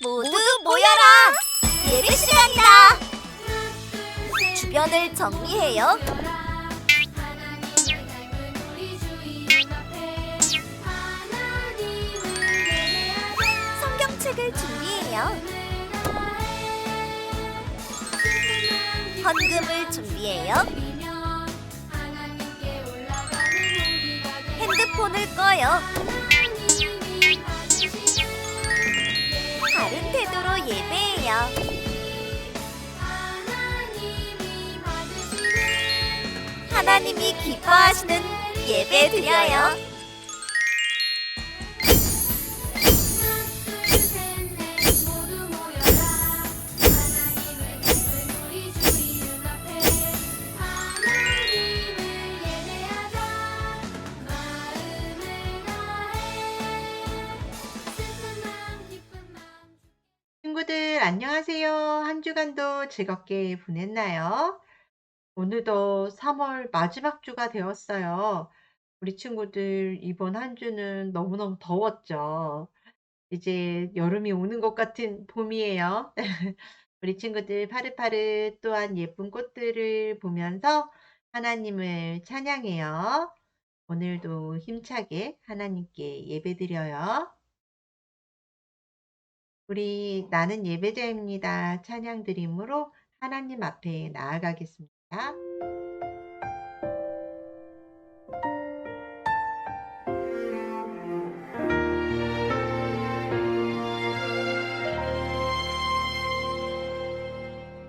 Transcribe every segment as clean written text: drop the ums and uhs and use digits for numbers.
모두 모여라! 예배 시간이다! 주변을 정리해요. 성경책을 준비해요. 헌금을 준비해요. 핸드폰을 꺼요. 바른 태도로 예배해요. 하나님이 기뻐하시는 예배 드려요. 친구들 안녕하세요. 한 주간도 즐겁게 보냈나요? 오늘도 3월 마지막 주가 되었어요. 우리 친구들 이번 한 주는 너무너무 더웠죠. 이제 여름이 오는 것 같은 봄이에요. 우리 친구들 파릇파릇 또한 예쁜 꽃들을 보면서 하나님을 찬양해요. 오늘도 힘차게 하나님께 예배드려요. 우리 나는 예배자입니다. 찬양 드림으로 하나님 앞에 나아가겠습니다.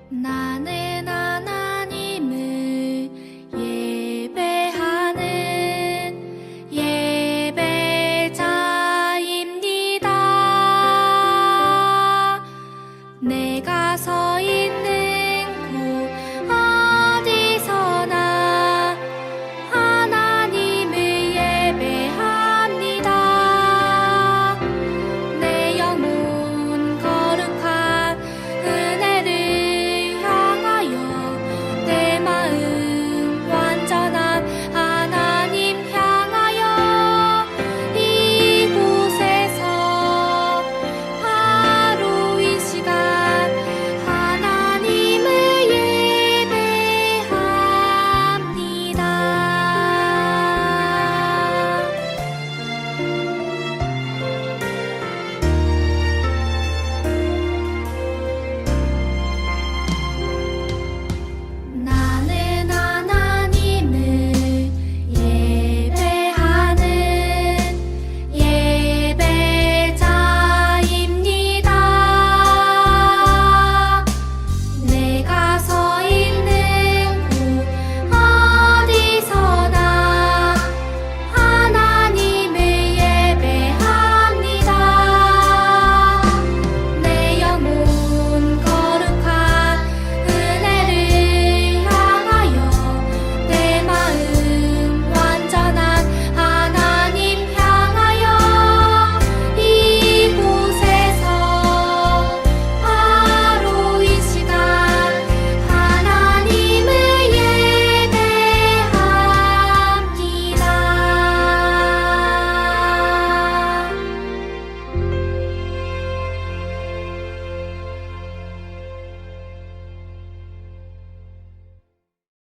나는 하나님을 예배하는 예배자입니다. 내가 서 있는 곳 어디서나 하나님을 예배합니다. 내 영혼 거룩한 은혜를 향하여 내 마음 완전한 하나님 향하여 이곳에서 바로 이 시간 하나님을 예배합니다. 나는 하나님을 예배하는 예배자입니다. 내가 서 있는 곳 어디서나 하나님을 예배합니다. 내 영혼 거룩한 은혜를 향하여 내 마음 완전한 하나님 향하여 이곳에서 바로 이 시간 하나님을 예배합니다.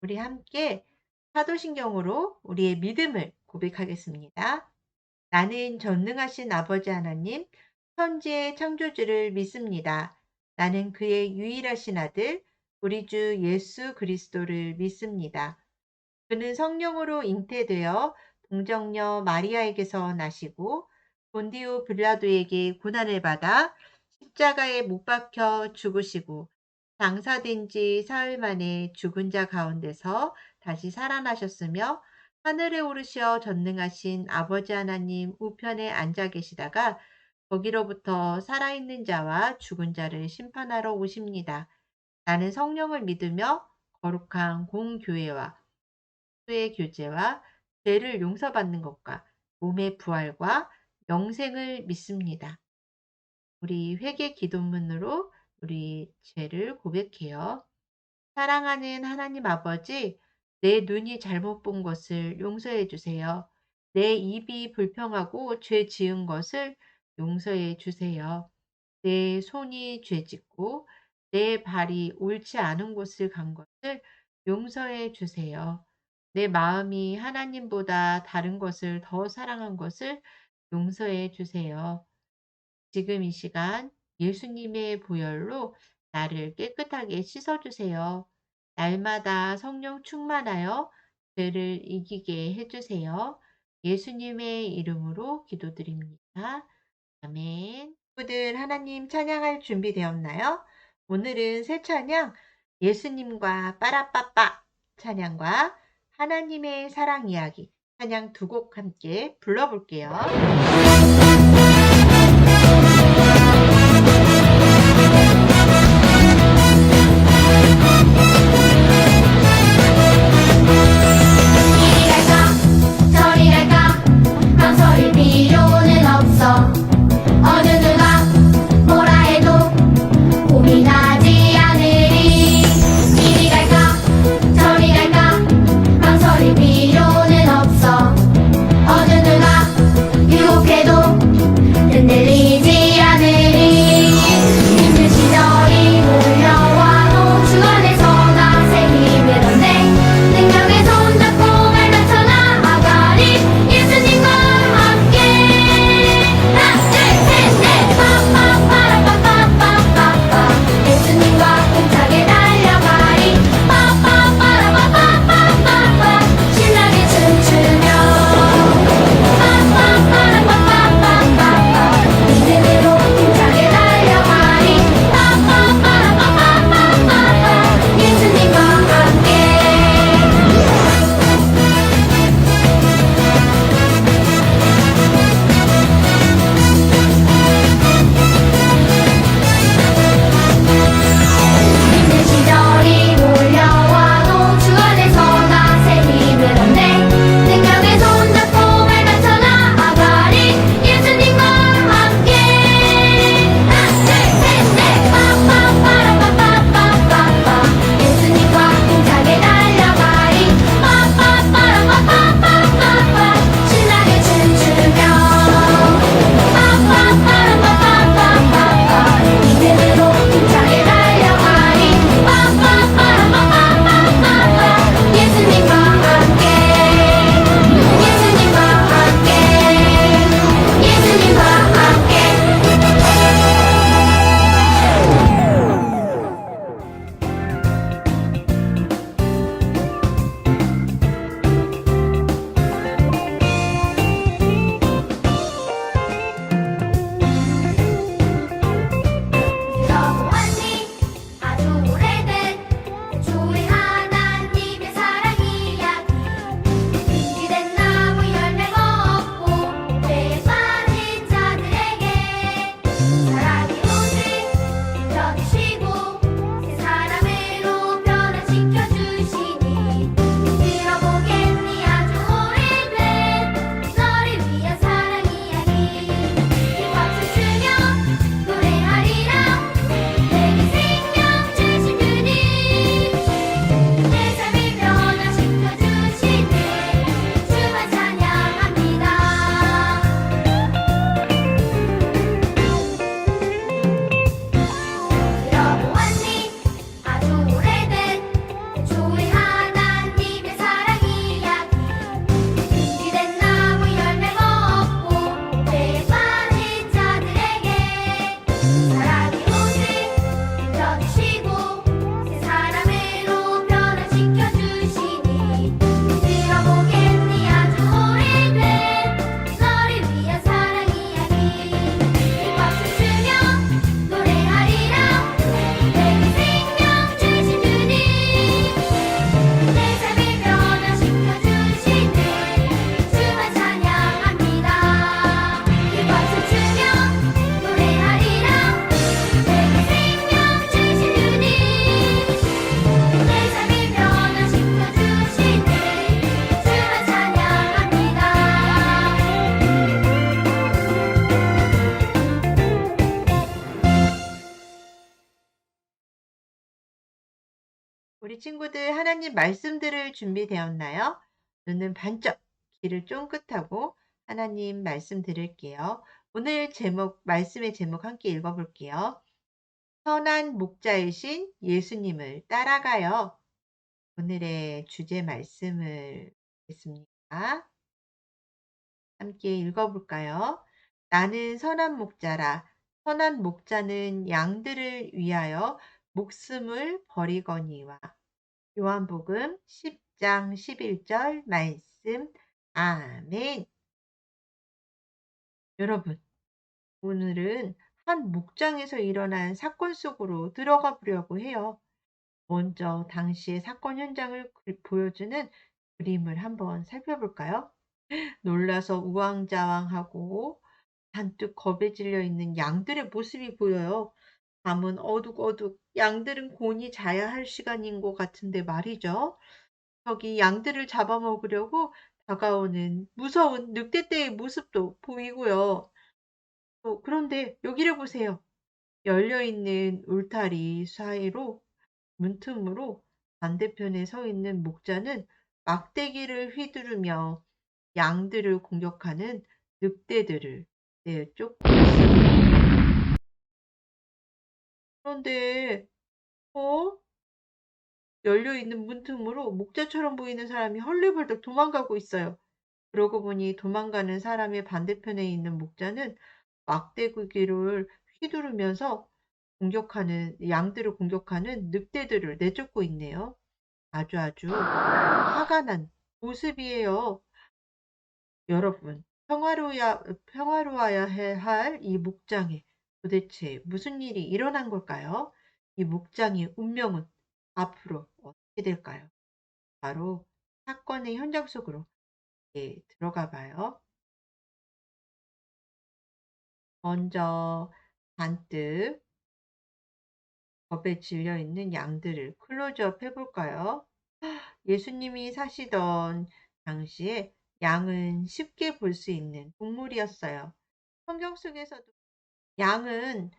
우리 함께 사도신경으로 우리의 믿음을 고백하겠습니다. 나는 전능하신 아버지 하나님, 천지의 창조주를 믿습니다. 나는 그의 유일하신 아들, 우리 주 예수 그리스도를 믿습니다. 그는 성령으로 잉태되어 동정녀 마리아에게서 나시고 본디오 빌라도에게 고난을 받아 십자가에 못 박혀 죽으시고 장사된 지 사흘 만에 죽은 자 가운데서 다시 살아나셨으며 하늘에 오르시어 전능하신 아버지 하나님 우편에 앉아 계시다가 거기로부터 살아있는 자와 죽은 자를 심판하러 오십니다. 나는 성령을 믿으며 거룩한 공교회와 수의 교제와 죄를 용서받는 것과 몸의 부활과 영생을 믿습니다. 우리 회개 기도문으로 우리 죄를 고백해요. 사랑하는 하나님 아버지, 내 눈이 잘못 본 것을 용서해 주세요. 내 입이 불평하고 죄 지은 것을 용서해 주세요. 내 손이 죄짓고 내 발이 옳지 않은 곳을 간 것을 용서해 주세요. 내 마음이 하나님보다 다른 것을 더 사랑한 것을 용서해 주세요. 지금 이 시간 예수님의 보혈로 나를 깨끗하게 씻어주세요. 날마다 성령 충만하여 죄를 이기게 해주세요. 예수님의 이름으로 기도드립니다. 아멘. 친구들 하나님 찬양할 준비 되었나요? 오늘은 새 찬양 예수님과 빠라빠빠 찬양과 하나님의 사랑 이야기 찬양 두 곡 함께 불러볼게요. 이리 갈까 저리 갈까 망설일 필요는 없어 어느 누가 뭐라 해도 고민하지 않으리 이리 갈까 저리 갈까 망설일 필요는 없어 어느 누가 유혹해도 흔들리지 않으리 힘든 시절이 몰려와도 주 안에서 나 새 힘을 얻네 능력의 손잡고 발맞춰 나아가리 예수님과 함께 하나 둘셋넷 빠빠빠라빠빠빠빠빠 예수님과 힘차게 달려가리 빠빠빠라빠빠빠빠빠 신나게 춤추며 빠빠빠라빠빠빠빠빠 믿음으로 힘차게 달려가리 빠빠빠라빠빠빠빠빠 예수님과 함께 힘든 시절이 몰려와도 주 안에서 나 새 힘을 얻네 능력의 손잡고 발맞춰 나아가리 예수님과 함께 하나 둘셋넷 빠빠빠라빠빠빠빠빠 예수님과 힘차게 달려가리 빠빠빠라빠빠빠빠빠 신나게 춤추며 빠빠빠라빠빠빠빠빠 믿음으로 힘차게 달려가리 빠빠빠라빠빠빠빠빠 예수님과 함께 예수님과 함께 예수님과 함께 들어보았니 아주 오래된 주의 하나님의 사랑 이야기 기된 나무 열매가 없고 죄에 빠진 자들에게 사랑이 오직 펴주시고 새 사람으로 변화시켜 주시니 들어보겠니 아주 오래된 너를 위한 사랑 이야기 이 박수 치며 노래하리라 내게 생명 주신 주님 내 삶을 변화시켜 주시네 주만 찬양합니다 들어보았니 아주 오래된 주의 하나님의 사랑 이야기 기된 나무 열매가 없고 죄에 빠진 자들에게 사랑이 오직 펴주시고 새 사람으로 변화시켜 주시니 들어보겠니 아주 오래된 너를 위한 사랑 이야기 이 박수 치며 노래하리라 내게 생명 주신 주님 내 삶을 변화시켜 주시네 주만 찬양합니다 이 박수 치며 노래하리라 내게 생명 주신 주님 내 삶을 변화시켜 주시네 주만 찬양합니다 우리 친구들 하나님 말씀 들을 준비되었나요? 눈은 반짝, 귀를 쫑긋하고 하나님 말씀 들을게요. 오늘 말씀의 제목 함께 읽어볼게요. 선한 목자이신 예수님을 따라가요. 오늘의 주제 말씀을 읽겠습니다. 함께 읽어볼까요? 나는 선한 목자라. 선한 목자는 양들을 위하여 목숨을 버리거니와. 요한복음 10장 11절 말씀. 아멘. 여러분, 오늘은 한 목장에서 일어난 사건 속으로 들어가 보려고 해요. 먼저 당시의 사건 현장을 보여주는 그림을 한번 살펴볼까요? 놀라서 우왕좌왕하고 잔뜩 겁에 질려 있는 양들의 모습이 보여요. 밤은 어둑어둑 양들은 곤히 자야 할 시간인 것 같은데 말이죠. 저기 양들을 잡아먹으려고 다가오는 무서운 늑대떼의 모습도 보이고요. 그런데 여기를 보세요. 열려있는 울타리 사이로 문틈으로 반대편에 서 있는 목자는 막대기를 휘두르며 양들을 공격하는 늑대들을 내쫓고 있어요. 그런데 열려있는 문틈으로 목자처럼 보이는 사람이 헐레벌떡 도망가고 있어요. 그러고 보니 도망가는 사람의 반대편에 있는 목자는 막대기를 휘두르면서 양들을 공격하는 늑대들을 내쫓고 있네요. 아주 화가 난 모습이에요. 여러분, 평화로워야 할 이 목장에 도대체 무슨 일이 일어난 걸까요? 이 목장의 운명은 앞으로 어떻게 될까요? 바로 사건의 현장 속으로 들어가 봐요. 먼저 잔뜩 겁에 질려 있는 양들을 클로즈업 해볼까요? 예수님이 사시던 당시에 양은 쉽게 볼 수 있는 동물이었어요. 성경 속에서도 양은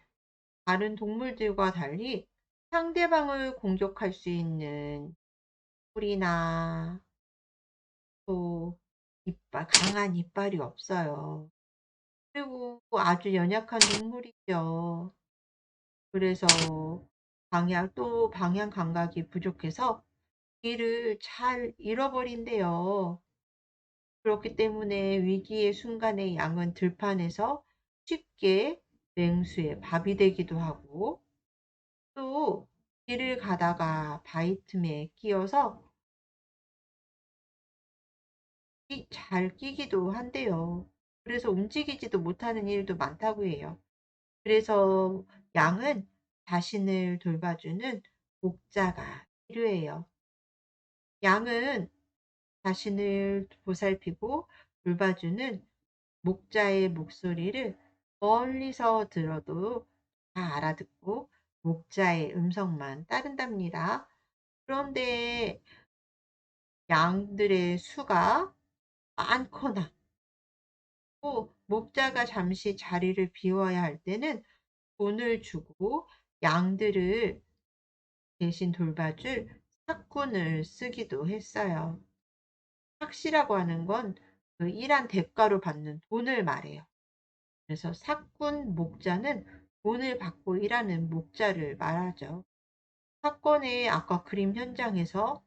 다른 동물들과 달리 상대방을 공격할 수 있는 뿔이나 또 강한 이빨이 없어요. 그리고 아주 연약한 동물이죠. 그래서 방향 감각이 부족해서 길을 잘 잃어버린대요. 그렇기 때문에 위기의 순간에 양은 들판에서 쉽게 맹수의 밥이 되기도 하고 또 길을 가다가 바위 틈에 끼어서 잘 끼기도 한대요. 그래서 움직이지도 못하는 일도 많다고 해요. 그래서 양은 자신을 돌봐주는 목자가 필요해요. 양은 자신을 보살피고 돌봐주는 목자의 목소리를 멀리서 들어도 다 알아듣고 목자의 음성만 따른답니다. 그런데 양들의 수가 많거나 또 목자가 잠시 자리를 비워야 할 때는 돈을 주고 양들을 대신 돌봐줄 삭군을 쓰기도 했어요. 삭시라고 하는 건 그 일한 대가로 받는 돈을 말해요. 그래서 삭군 목자는 돈을 받고 일하는 목자를 말하죠. 사건의 아까 그림 현장에서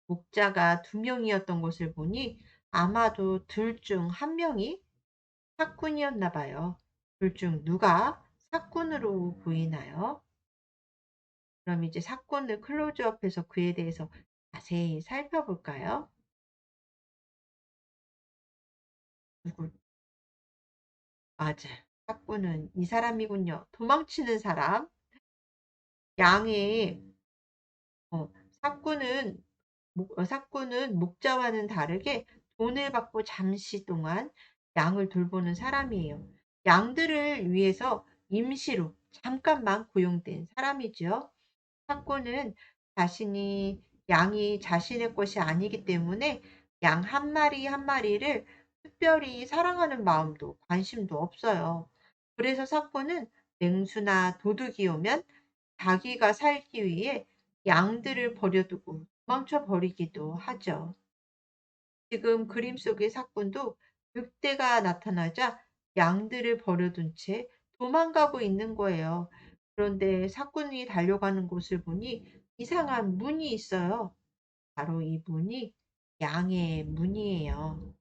목자가 2명이었던 것을 보니 아마도 둘 중 한 명이 삭군이었나 봐요. 둘 중 누가 삭군으로 보이나요? 그럼 이제 삭군을 클로즈업해서 그에 대해서 자세히 살펴볼까요? 누구? 맞아요. 삭군은 이 사람이군요. 도망치는 사람. 양의 어, 삭군은 삭군은 목자와는 다르게 돈을 받고 잠시 동안 양을 돌보는 사람이에요. 양들을 위해서 임시로 잠깐만 고용된 사람이죠. 삭군은 양이 자신의 것이 아니기 때문에 양 한 마리 한 마리를 특별히 사랑하는 마음도 관심도 없어요. 그래서 삭군은 맹수나 도둑이 오면 자기가 살기 위해 양들을 버려두고 도망쳐 버리기도 하죠. 지금 그림 속의 삭군도 늑대가 나타나자 양들을 버려둔 채 도망가고 있는 거예요. 그런데 사꾼이 달려가는 곳을 보니 이상한 문이 있어요. 바로 이 문이 양의 문이에요.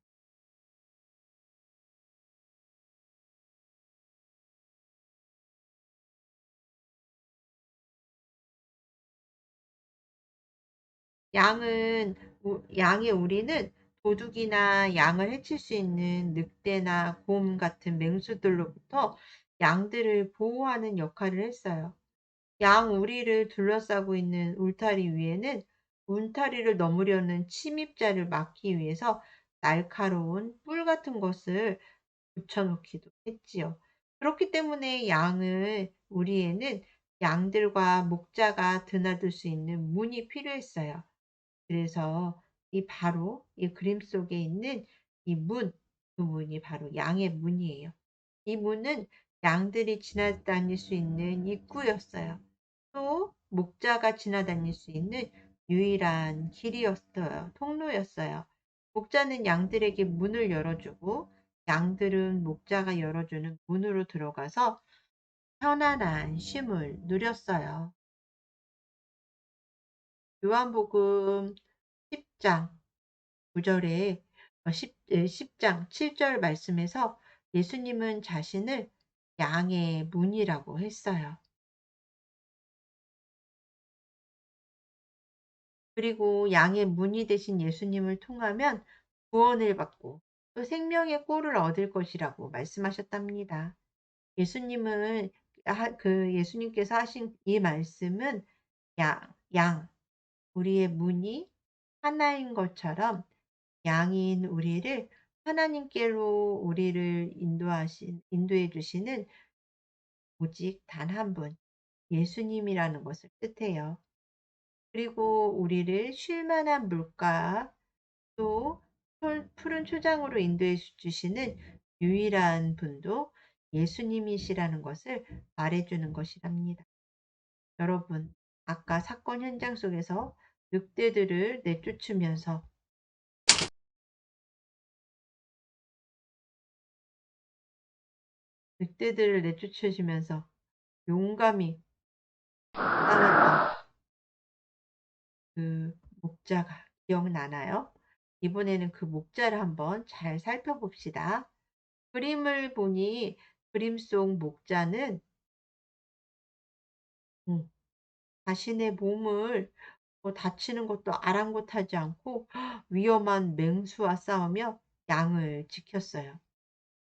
양의 우리는 도둑이나 양을 해칠 수 있는 늑대나 곰 같은 맹수들로부터 양들을 보호하는 역할을 했어요. 양 우리를 둘러싸고 있는 울타리 위에는 울타리를 넘으려는 침입자를 막기 위해서 날카로운 뿔 같은 것을 붙여놓기도 했지요. 그렇기 때문에 양을 우리에는 양들과 목자가 드나들 수 있는 문이 필요했어요. 그래서 바로 이 그림 속에 있는 이 문, 그 문이 바로 양의 문이에요. 이 문은 양들이 지나다닐 수 있는 입구였어요. 또 목자가 지나다닐 수 있는 유일한 길이었어요. 통로였어요. 목자는 양들에게 문을 열어주고 양들은 목자가 열어주는 문으로 들어가서 편안한 쉼을 누렸어요. 요한복음 10장 9절에 10장 7절 말씀에서 예수님은 자신을 양의 문이라고 했어요. 그리고 양의 문이 되신 예수님을 통하면 구원을 받고 또 생명의 꼴을 얻을 것이라고 말씀하셨답니다. 예수님은 예수님께서 하신 이 말씀은 우리의 문이 하나인 것처럼 양인 우리를 하나님께로 우리를 인도해 주시는 오직 단 한 분, 예수님이라는 것을 뜻해요. 그리고 우리를 쉴 만한 물가 또 푸른 초장으로 인도해 주시는 유일한 분도 예수님이시라는 것을 말해주는 것이랍니다. 여러분, 아까 사건 현장 속에서 늑대들을 내쫓으면서 용감히 싸웠던 그 목자가 기억나나요? 이번에는 그 목자를 한번 잘 살펴봅시다. 그림을 보니 그림 속 목자는 음, 자신의 몸을 다치는 것도 아랑곳하지 않고 위험한 맹수와 싸우며 양을 지켰어요.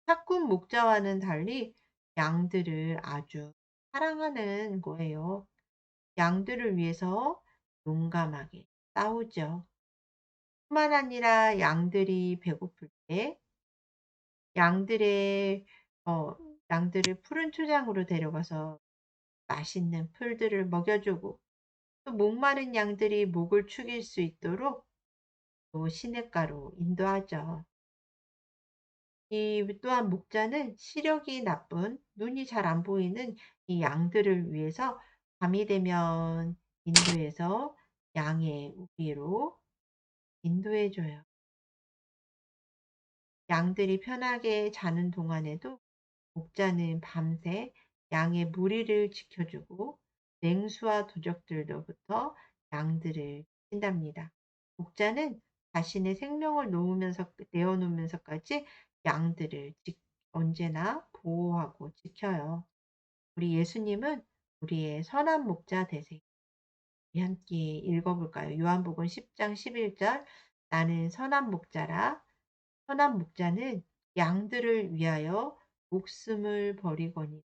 사꾼 목자와는 달리 양들을 아주 사랑하는 거예요. 양들을 위해서 용감하게 싸우죠. 뿐만 아니라 양들이 배고플 때 양들의 어 양들을 푸른 초장으로 데려가서 맛있는 풀들을 먹여주고 또 목마른 양들이 목을 축일 수 있도록 또 시냇가로 인도하죠. 이 또한 목자는 시력이 나쁜 눈이 잘 안 보이는 이 양들을 위해서 밤이 되면 인도해서 양의 우리로 인도해 줘요. 양들이 편하게 자는 동안에도 목자는 밤새 양의 무리를 지켜주고 맹수와 도적들로부터 양들을 지킨답니다. 목자는 자신의 생명을 내어놓으면서까지 양들을 언제나 보호하고 지켜요. 우리 예수님은 우리의 선한 목자 되세요. 우리 함께 읽어볼까요? 요한복음 10장 11절 나는 선한 목자라 선한 목자는 양들을 위하여 목숨을 버리거니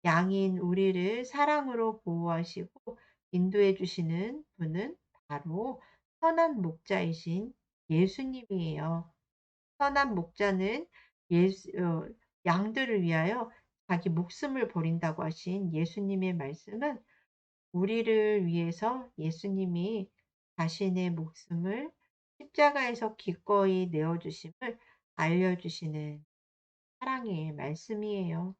양인 우리를 사랑으로 보호하시고 인도해 주시는 분은 바로 선한 목자이신 예수님이에요. 선한 목자는 예수, 어, 양들을 위하여 자기 목숨을 버린다고 하신 예수님의 말씀은 우리를 위해서 예수님이 자신의 목숨을 십자가에서 기꺼이 내어주심을 알려주시는 사랑의 말씀이에요.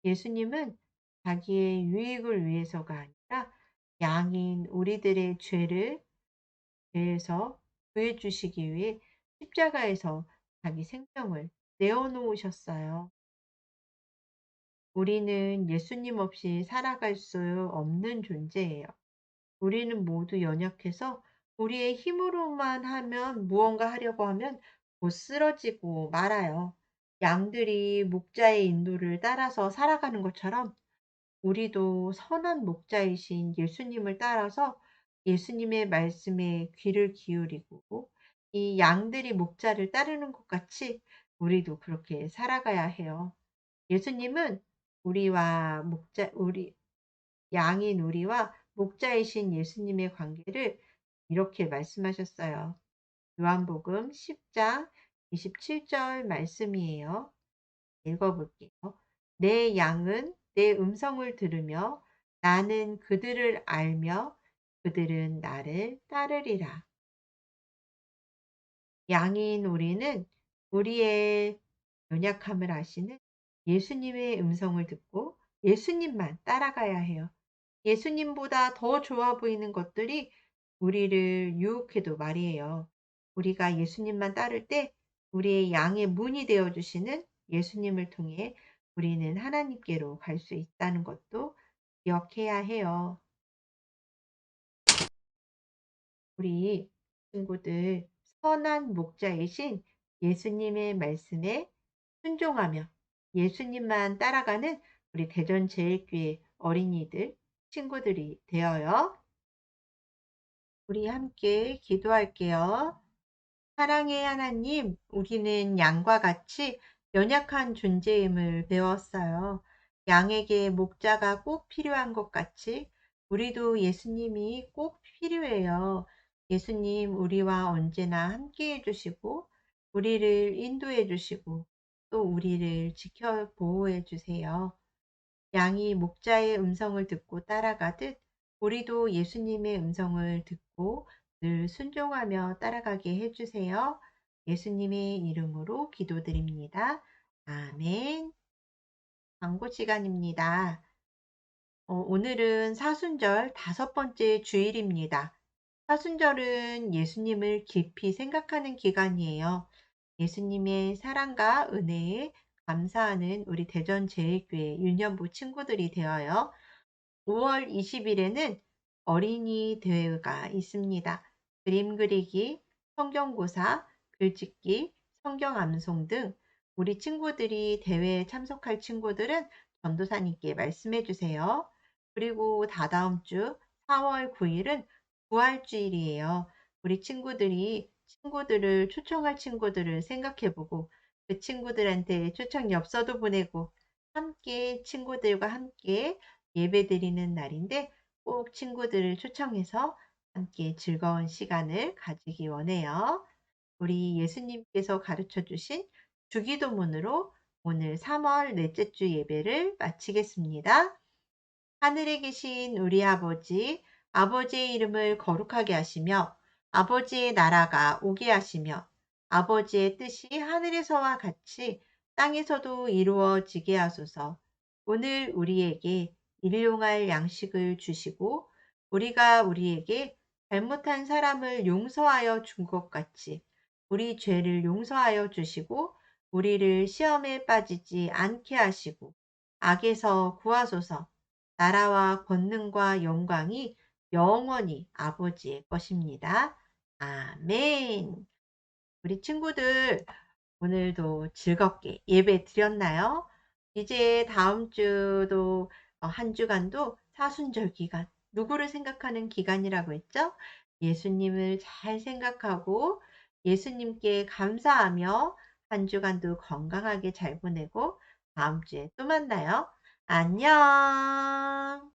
예수님은 자기의 유익을 위해서가 아니라 양인 우리들의 죄에서 구해주시기 위해 십자가에서 자기 생명을 내어놓으셨어요. 우리는 예수님 없이 살아갈 수 없는 존재예요. 우리는 모두 연약해서 우리의 힘으로만 하면 무언가 하려고 하면 곧 쓰러지고 말아요. 양들이 목자의 인도를 따라서 살아가는 것처럼 우리도 선한 목자이신 예수님을 따라서 예수님의 말씀에 귀를 기울이고 이 양들이 목자를 따르는 것 같이 우리도 그렇게 살아가야 해요. 예수님은 우리 양인 우리와 목자이신 예수님의 관계를 이렇게 말씀하셨어요. 요한복음 10장 27절 말씀이에요. 읽어볼게요. 내 양은 내 음성을 들으며 나는 그들을 알며 그들은 나를 따르리라. 양인 우리는 우리의 연약함을 아시는 예수님의 음성을 듣고 예수님만 따라가야 해요. 예수님보다 더 좋아 보이는 것들이 우리를 유혹해도 말이에요. 우리가 예수님만 따를 때 우리의 양의 문이 되어 주시는 예수님을 통해 우리는 하나님께로 갈 수 있다는 것도 기억해야 해요. 우리 친구들, 선한 목자이신 예수님의 말씀에 순종하며 예수님만 따라가는 우리 대전제일교회 어린이들, 친구들이 되어요. 우리 함께 기도할게요. 사랑의 하나님, 우리는 양과 같이 연약한 존재임을 배웠어요. 양에게 목자가 꼭 필요한 것 같이 우리도 예수님이 꼭 필요해요. 예수님, 우리와 언제나 함께 해주시고, 우리를 인도해 주시고, 또 우리를 지켜 보호해 주세요. 양이 목자의 음성을 듣고 따라가듯 우리도 예수님의 음성을 듣고 늘 순종하며 따라가게 해주세요. 예수님의 이름으로 기도드립니다. 아멘. 광고 시간입니다. 오늘은 사순절 5번째 주일입니다. 사순절은 예수님을 깊이 생각하는 기간이에요. 예수님의 사랑과 은혜에 감사하는 우리 대전제일교회 유년부 친구들이 되어요. 5월 20일에는 어린이 대회가 있습니다. 그림 그리기, 성경고사, 글짓기, 성경 암송 등 우리 친구들이 대회에 참석할 친구들은 전도사님께 말씀해 주세요. 그리고 다다음 주 4월 9일은 부활주일이에요. 우리 친구들을 초청할 친구들을 생각해 보고 그 친구들한테 초청 엽서도 보내고 함께 친구들과 함께 예배드리는 날인데 꼭 친구들을 초청해서 함께 즐거운 시간을 가지기 원해요. 우리 예수님께서 가르쳐 주신 주기도문으로 오늘 3월 넷째 주 예배를 마치겠습니다. 하늘에 계신 우리 아버지, 아버지의 이름을 거룩하게 하시며 아버지의 나라가 오게 하시며 아버지의 뜻이 하늘에서와 같이 땅에서도 이루어지게 하소서. 오늘 우리에게 일용할 양식을 주시고 우리가 우리에게 잘못한 사람을 용서하여 준 것 같이 우리 죄를 용서하여 주시고 우리를 시험에 빠지지 않게 하시고 악에서 구하소서. 나라와 권능과 영광이 영원히 아버지의 것입니다. 아멘. 우리 친구들 오늘도 즐겁게 예배 드렸나요? 이제 다음 주도 한 주간도 사순절 기간, 누구를 생각하는 기간이라고 했죠? 예수님을 잘 생각하고 예수님께 감사하며 한 주간도 건강하게 잘 보내고 다음 주에 또 만나요. 안녕.